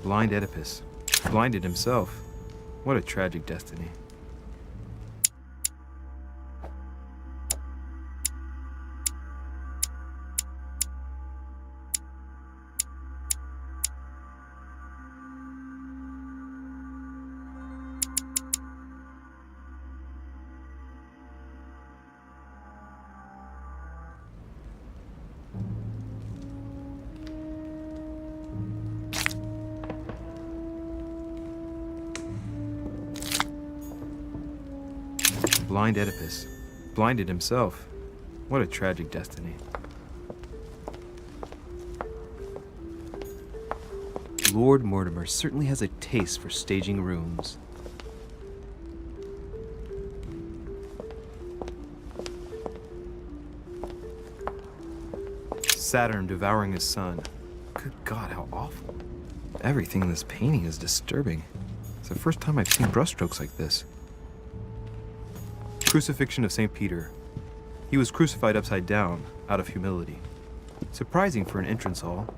Blind Oedipus. Blinded himself. What a tragic destiny. Blind Oedipus. Blinded himself. What a tragic destiny. Lord Mortimer certainly has a taste for staging rooms. Saturn devouring his son. Good God, how awful. Everything in this painting is disturbing. It's the first time I've seen brushstrokes like this. Crucifixion of St. Peter. He was crucified upside down, out of humility. Surprising for an entrance hall.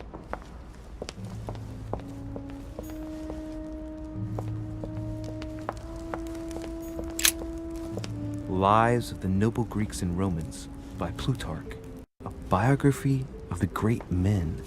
Lives of the Noble Greeks and Romans by Plutarch. A biography of the great men.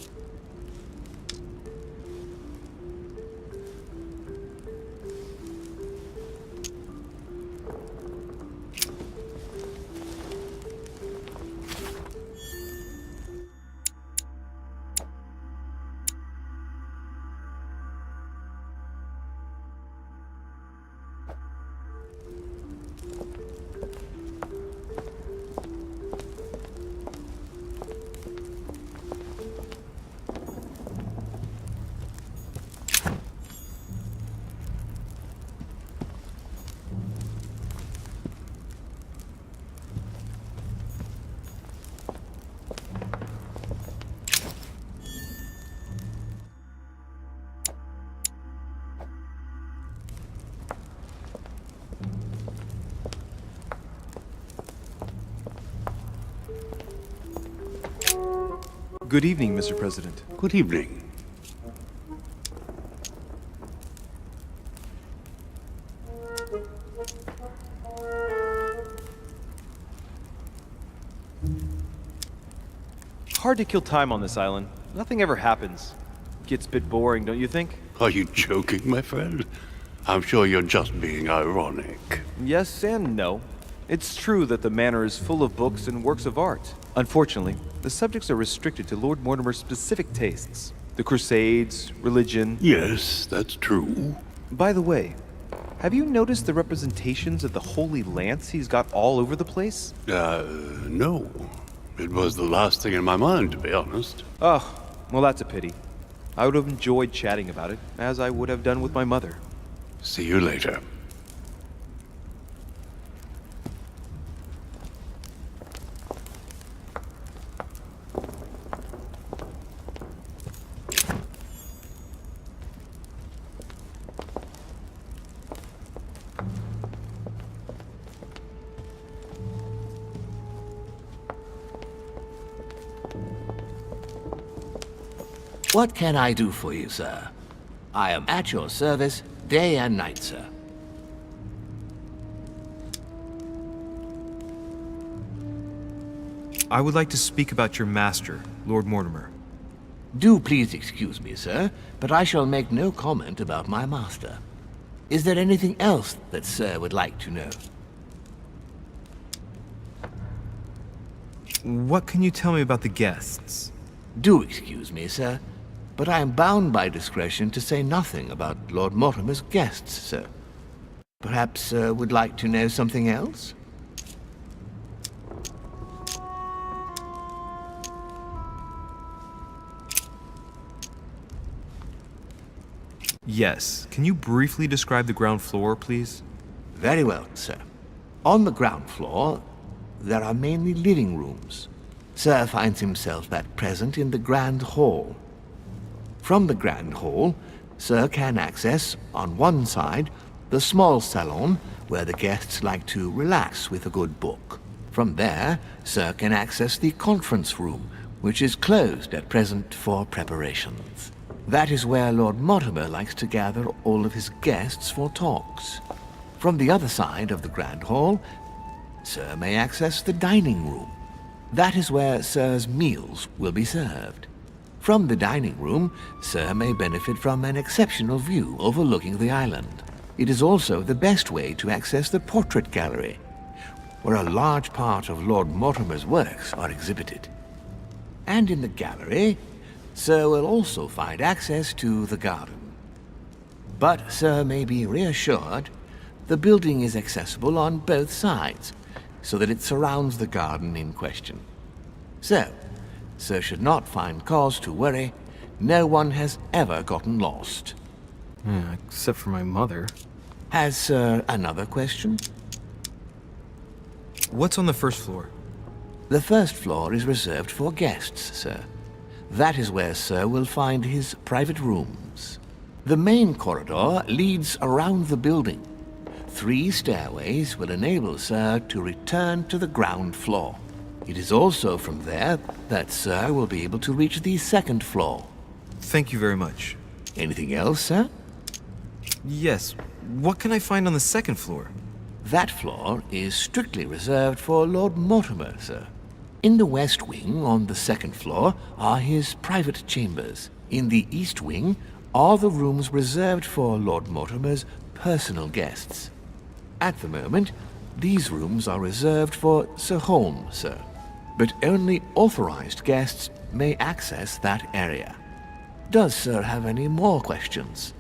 Good evening, Mr. President. Good evening. Hard to kill time on this island. Nothing ever happens. Gets a bit boring, don't you think? Are you joking, my friend? I'm sure you're just being ironic. Yes and no. It's true that the manor is full of books and works of art. Unfortunately, the subjects are restricted to Lord Mortimer's specific tastes. The Crusades, religion... Yes, that's true. By the way, have you noticed the representations of the Holy Lance he's got all over the place? No. It was the last thing in my mind, to be honest. Oh, well that's a pity. I would have enjoyed chatting about it, as I would have done with my mother. See you later. What can I do for you, sir? I am at your service, day and night, sir. I would like to speak about your master, Lord Mortimer. Do please excuse me, sir, but I shall make no comment about my master. Is there anything else that sir would like to know? What can you tell me about the guests? Do excuse me, sir, but I am bound by discretion to say nothing about Lord Mortimer's guests, sir. Perhaps sir would like to know something else? Yes. Can you briefly describe the ground floor, please? Very well, sir. On the ground floor, there are mainly living rooms. Sir finds himself at present in the Grand Hall. From the Grand Hall, Sir can access, on one side, the small salon, where the guests like to relax with a good book. From there, Sir can access the conference room, which is closed at present for preparations. That is where Lord Mortimer likes to gather all of his guests for talks. From the other side of the Grand Hall, Sir may access the dining room. That is where Sir's meals will be served. From the dining room, Sir may benefit from an exceptional view overlooking the island. It is also the best way to access the portrait gallery, where a large part of Lord Mortimer's works are exhibited. And in the gallery, Sir will also find access to the garden. But Sir may be reassured the building is accessible on both sides, so that it surrounds the garden in question. So, Sir should not find cause to worry. No one has ever gotten lost. Yeah, except for my mother. Has Sir another question? What's on the first floor? The first floor is reserved for guests, sir. That is where Sir will find his private rooms. The main corridor leads around the building. 3 stairways will enable Sir to return to the ground floor. It is also from there that Sir will be able to reach the second floor. Thank you very much. Anything else, sir? Yes. What can I find on the second floor? That floor is strictly reserved for Lord Mortimer, sir. In the west wing on the second floor are his private chambers. In the east wing are the rooms reserved for Lord Mortimer's personal guests. At the moment, these rooms are reserved for Sir Holmes, sir. But only authorized guests may access that area. Does Sir have any more questions?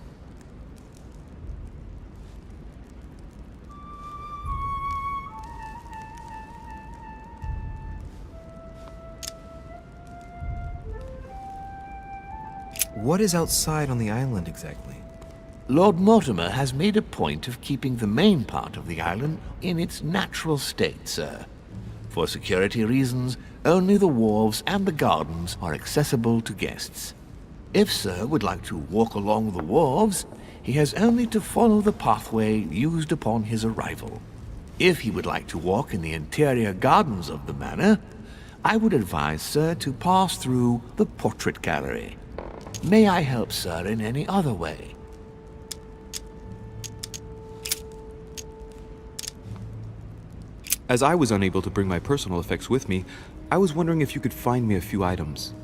What is outside on the island exactly? Lord Mortimer has made a point of keeping the main part of the island in its natural state, sir. For security reasons, only the wharves and the gardens are accessible to guests. If Sir would like to walk along the wharves, he has only to follow the pathway used upon his arrival. If he would like to walk in the interior gardens of the manor, I would advise Sir to pass through the portrait gallery. May I help Sir in any other way? As I was unable to bring my personal effects with me, I was wondering if you could find me a few items.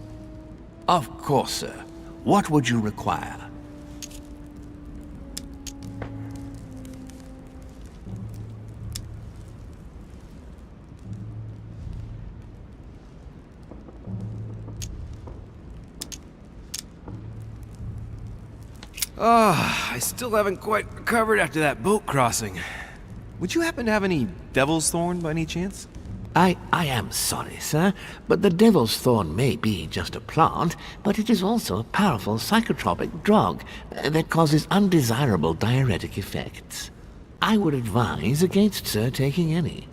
Of course, sir. What would you require? I still haven't quite recovered after that boat crossing. Would you happen to have any devil's thorn by any chance? I am sorry, sir, but the devil's thorn may be just a plant, but it is also a powerful psychotropic drug that causes undesirable diuretic effects. I would advise against Sir taking any.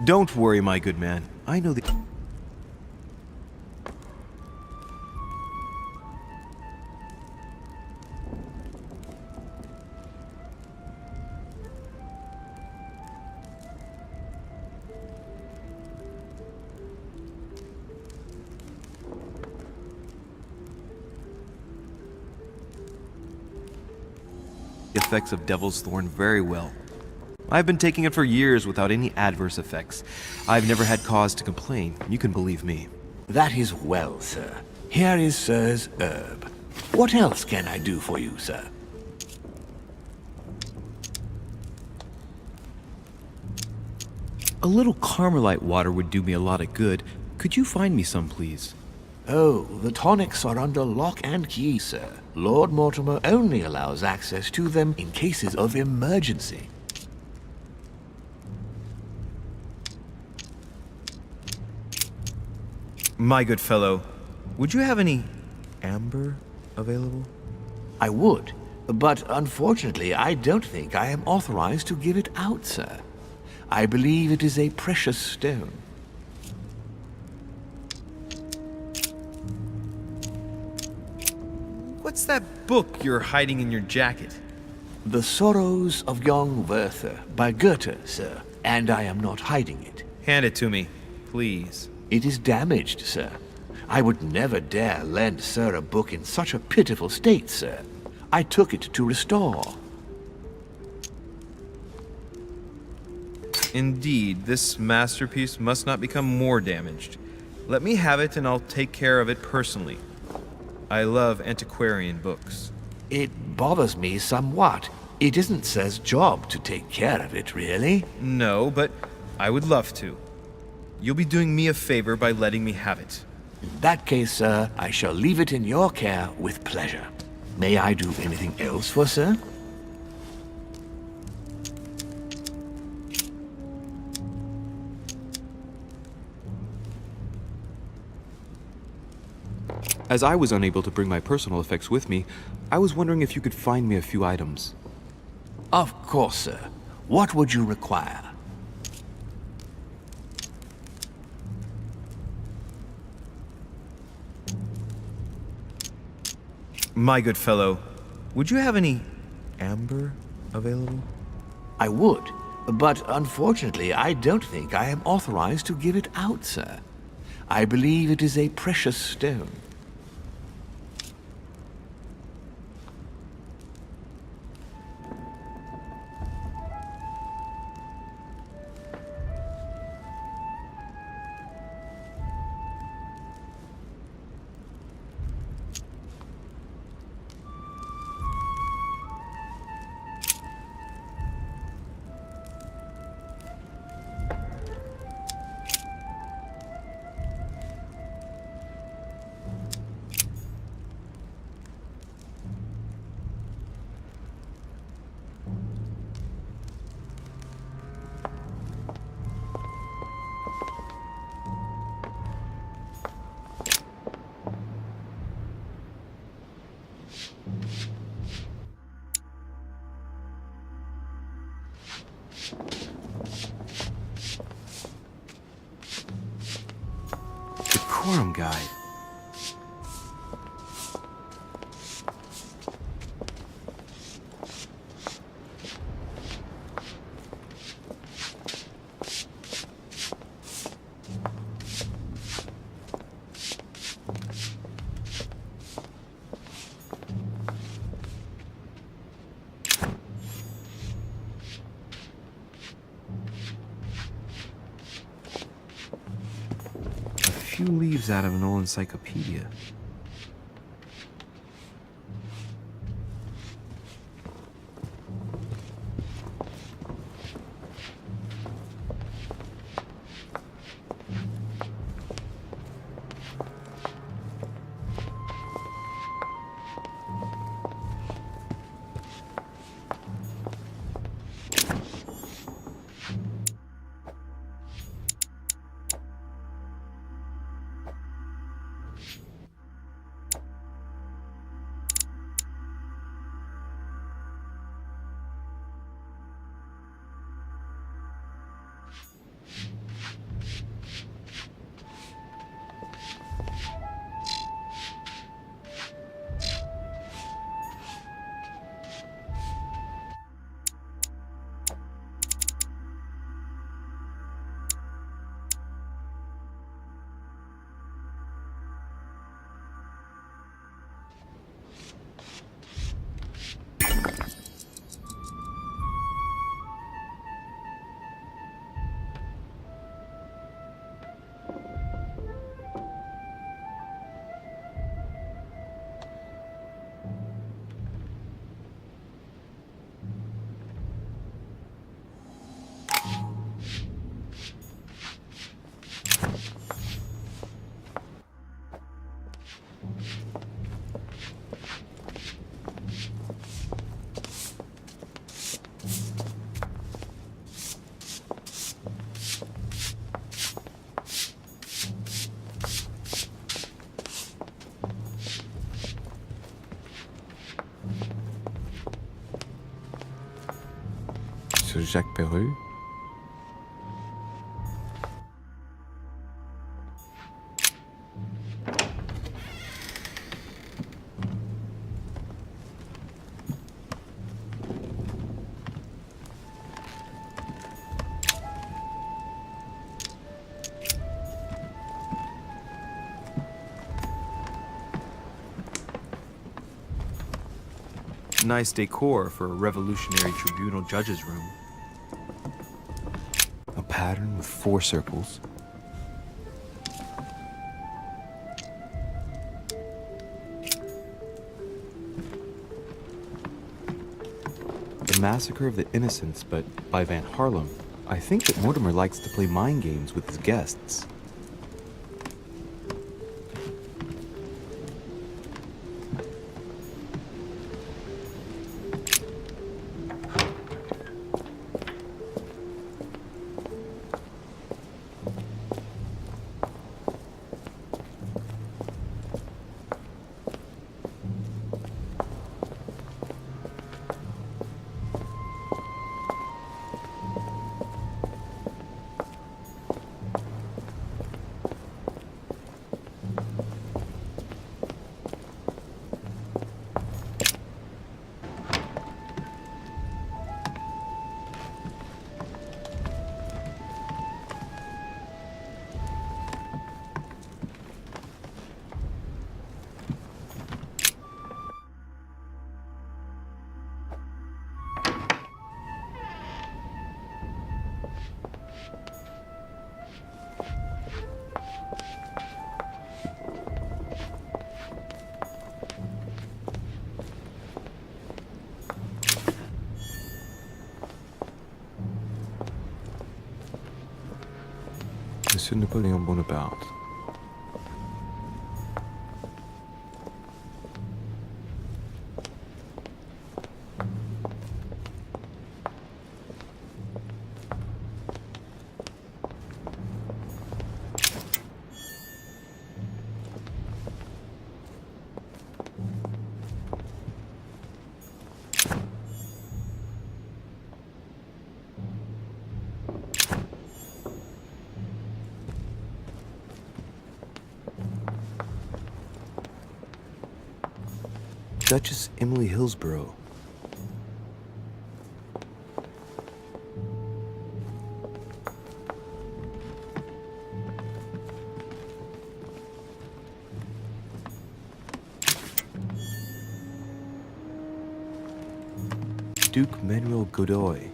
Don't worry, my good man. I know the... effects of Devil's Thorn very well. I've been taking it for years without any adverse effects. I've never had cause to complain, you can believe me. That is well, sir. Here is Sir's herb. What else can I do for you, sir? A little Carmelite water would do me a lot of good. Could you find me some, please? Oh, the tonics are under lock and key, sir. Lord Mortimer only allows access to them in cases of emergency. My good fellow, would you have any amber available? I would, but unfortunately I don't think I am authorized to give it out, sir. I believe it is a precious stone. What's that book you're hiding in your jacket? The Sorrows of Young Werther by Goethe, sir, and I am not hiding it. Hand it to me, please. It is damaged, sir. I would never dare lend sir a book in such a pitiful state, sir. I took it to restore. Indeed, this masterpiece must not become more damaged. Let me have it and I'll take care of it personally. I love antiquarian books. It bothers me somewhat. It isn't sir's job to take care of it, really. No, but I would love to. You'll be doing me a favor by letting me have it. In that case, sir, I shall leave it in your care with pleasure. May I do anything else for sir? As I was unable to bring my personal effects with me, I was wondering if you could find me a few items. Of course, sir. What would you require? My good fellow, would you have any amber available? I would, but unfortunately I don't think I am authorized to give it out, sir. I believe it is a precious stone. Quorum guide. Few leaves out of an old encyclopedia. Jacques Perreux. Nice decor for a revolutionary tribunal judge's room. A pattern with 4 circles. The Massacre of the Innocents, but by Van Harlem. I think that Mortimer likes to play mind games with his guests. Monsieur Napoléon Bonaparte. Duchess Emily Hillsborough. Duke Manuel Godoy.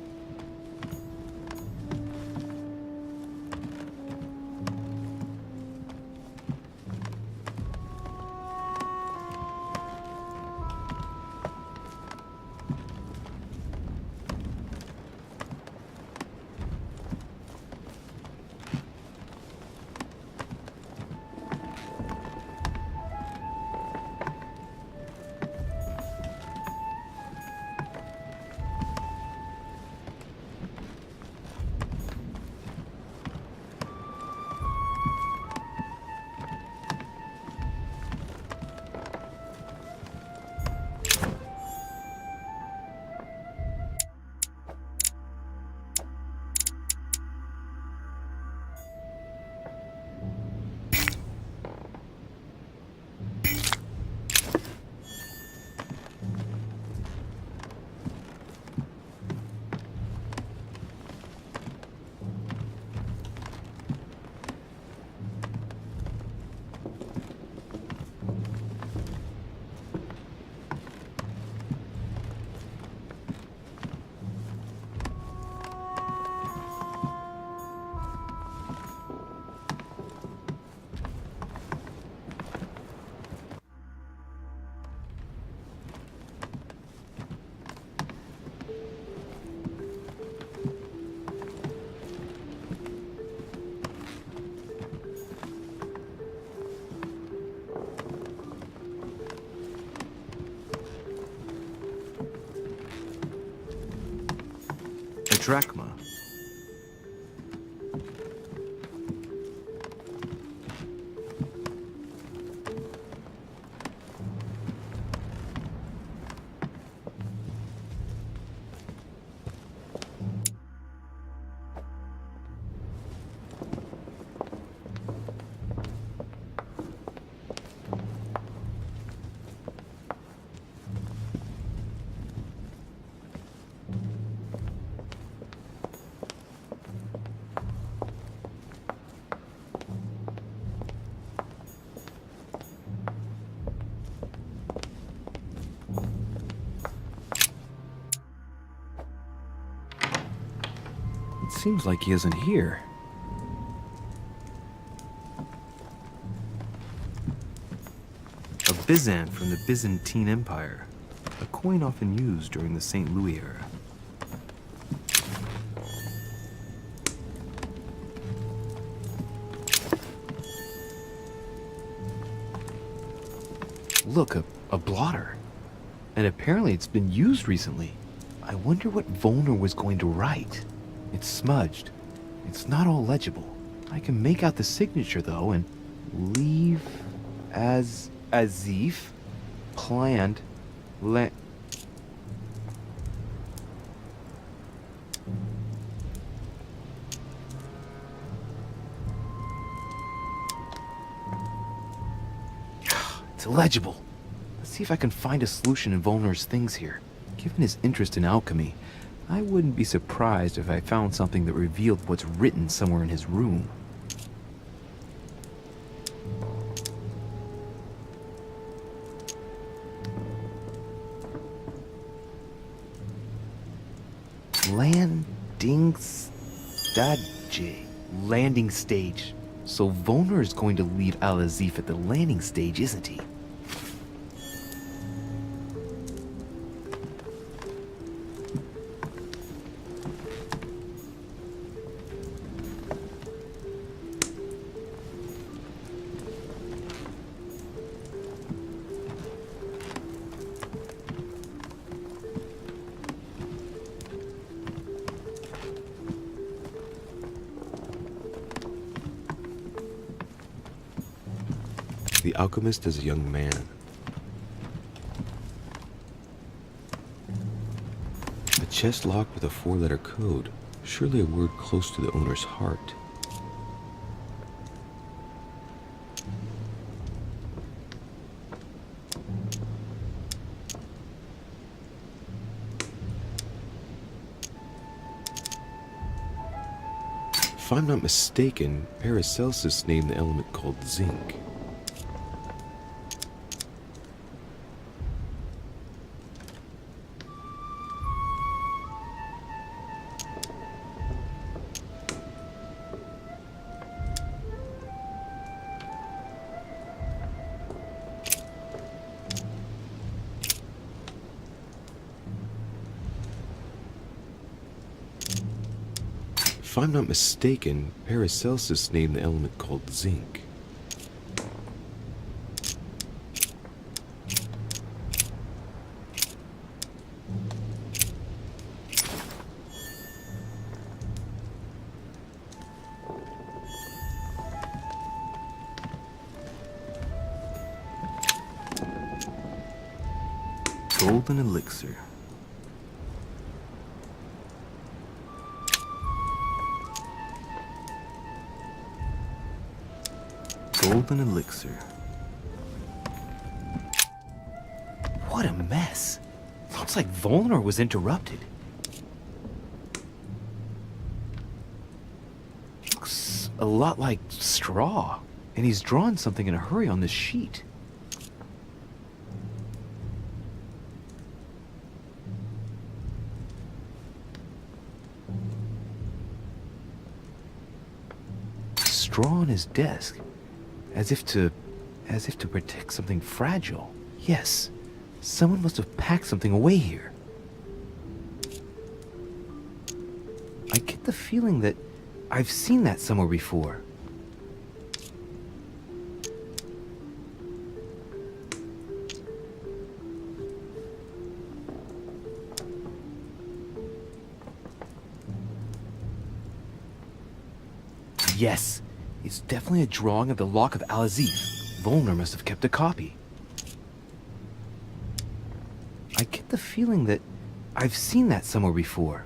A drachma. Seems like he isn't here. A Byzant from the Byzantine Empire. A coin often used during the St. Louis era. Look, a blotter. And apparently it's been used recently. I wonder what Volner was going to write. It's smudged. It's not all legible. I can make out the signature though, and leave as if planned It's illegible. Let's see if I can find a solution in Volner's things here. Given his interest in alchemy, I wouldn't be surprised if I found something that revealed what's written somewhere in his room. Landing stage. So Volner is going to leave Al-Azif at the landing stage, isn't he? The alchemist is a young man. A chest locked with a 4-letter code. Surely a word close to the owner's heart. If I'm not mistaken, Paracelsus named the element called zinc. If I'm not mistaken, Paracelsus named the element called zinc. Golden elixir. Golden elixir. What a mess. Looks like Volner was interrupted. Looks a lot like straw, and he's drawn something in a hurry on this sheet. Straw on his desk, as if to protect something fragile. Yes, someone must have packed something away here. I get the feeling that I've seen that somewhere before. Yes, it's definitely a drawing of the lock of Al-Azif. Volner must have kept a copy. I get the feeling that I've seen that somewhere before.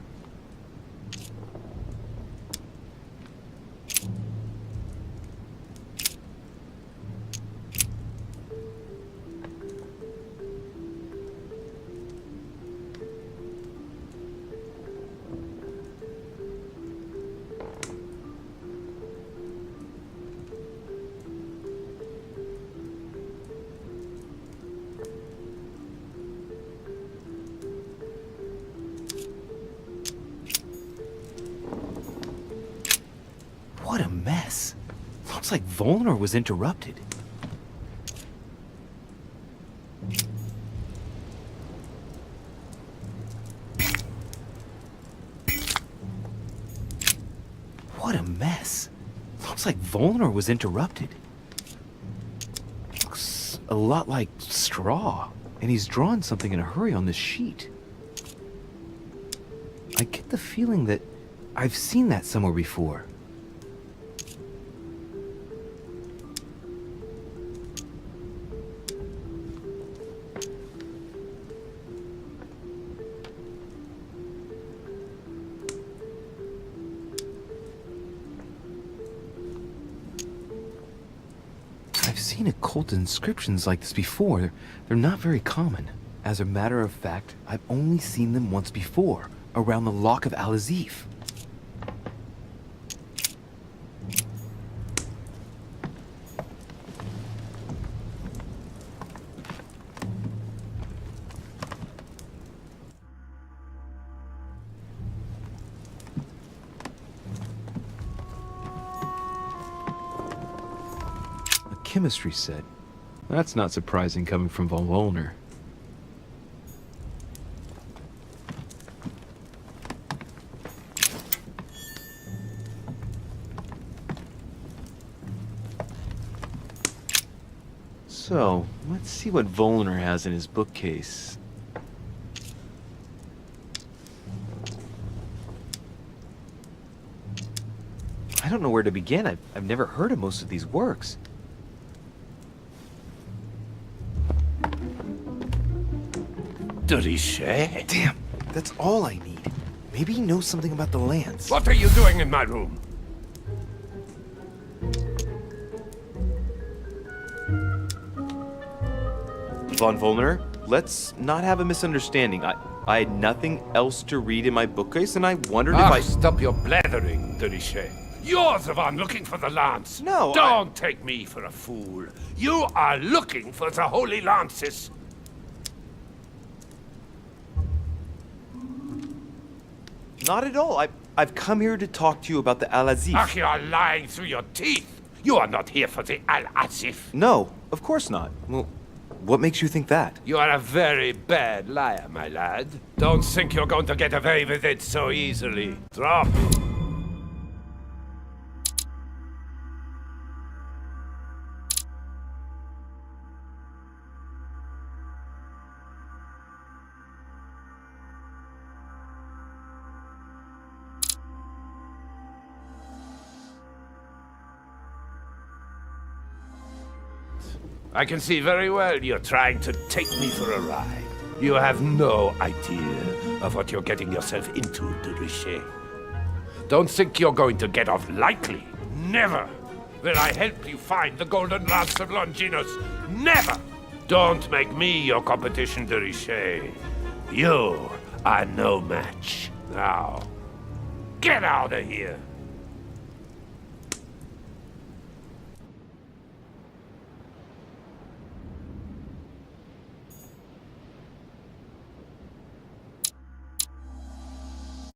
Looks like Volnor was interrupted. What a mess. Looks like Volnor was interrupted. Looks a lot like straw, and he's drawn something in a hurry on this sheet. I get the feeling that I've seen that somewhere before. I've seen occult inscriptions like this before. They're not very common. As a matter of fact, I've only seen them once before, around the Lock of Al-Azif. A chemistry set. That's not surprising coming from von Volner. So, let's see what Volner has in his bookcase. I don't know where to begin. I've never heard of most of these works. Richet? Damn, that's all I need. Maybe he knows something about the lands. What are you doing in my room? Von Volner, let's not have a misunderstanding. I had nothing else to read in my bookcase, and I wondered if I... Stop your blathering, Richet. You're the one looking for the lance. No, Don't take me for a fool. You are looking for the Holy Lances. Not at all. I've come here to talk to you about the Al-Azif. Ach, you are lying through your teeth. You are not here for the Al-Azif. No, of course not. Well, what makes you think that? You are a very bad liar, my lad. Don't think you're going to get away with it so easily. Drop. I can see very well you're trying to take me for a ride. You have no idea of what you're getting yourself into, de Richet. Don't think you're going to get off lightly. Never will I help you find the Golden Lance of Longinus. Never! Don't make me your competition, de Richet. You are no match. Now, get out of here!